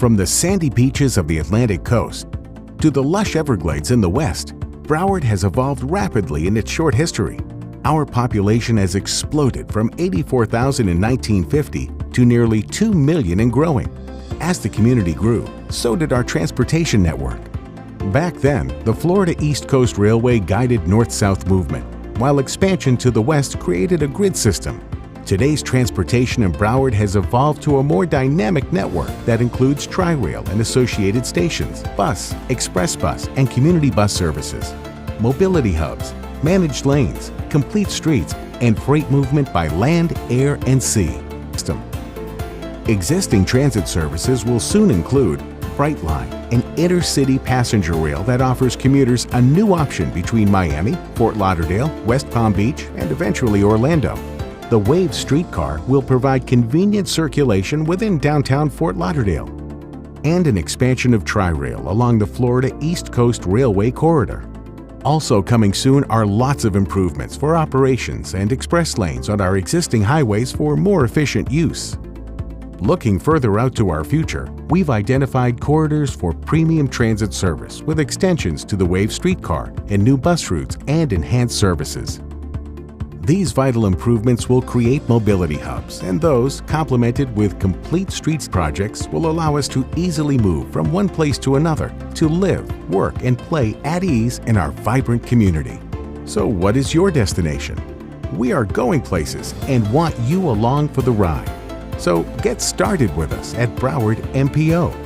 From the sandy beaches of the Atlantic coast to the lush Everglades in the west, Broward has evolved rapidly in its short history. Our population has exploded from 84,000 in 1950 to nearly 2 million and growing. As the community grew, so did our transportation network. Back then, the Florida East Coast Railway guided north-south movement, while expansion to the west created a grid system. Today's transportation in Broward has evolved to a more dynamic network that includes Tri-Rail and associated stations, bus, express bus, and community bus services, mobility hubs, managed lanes, complete streets, and freight movement by land, air, and sea. Existing transit services will soon include Brightline, an intercity passenger rail that offers commuters a new option between Miami, Fort Lauderdale, West Palm Beach, and eventually Orlando. The Wave streetcar will provide convenient circulation within downtown Fort Lauderdale, and an expansion of Tri-Rail along the Florida East Coast Railway corridor. Also coming soon are lots of improvements for operations and express lanes on our existing highways for more efficient use. Looking further out to our future, we've identified corridors for premium transit service with extensions to the Wave streetcar and new bus routes and enhanced services. These vital improvements will create mobility hubs, and those, complemented with complete streets projects, will allow us to easily move from one place to another to live, work, and play at ease in our vibrant community. So what is your destination? We are going places and want you along for the ride. So get started with us at Broward MPO.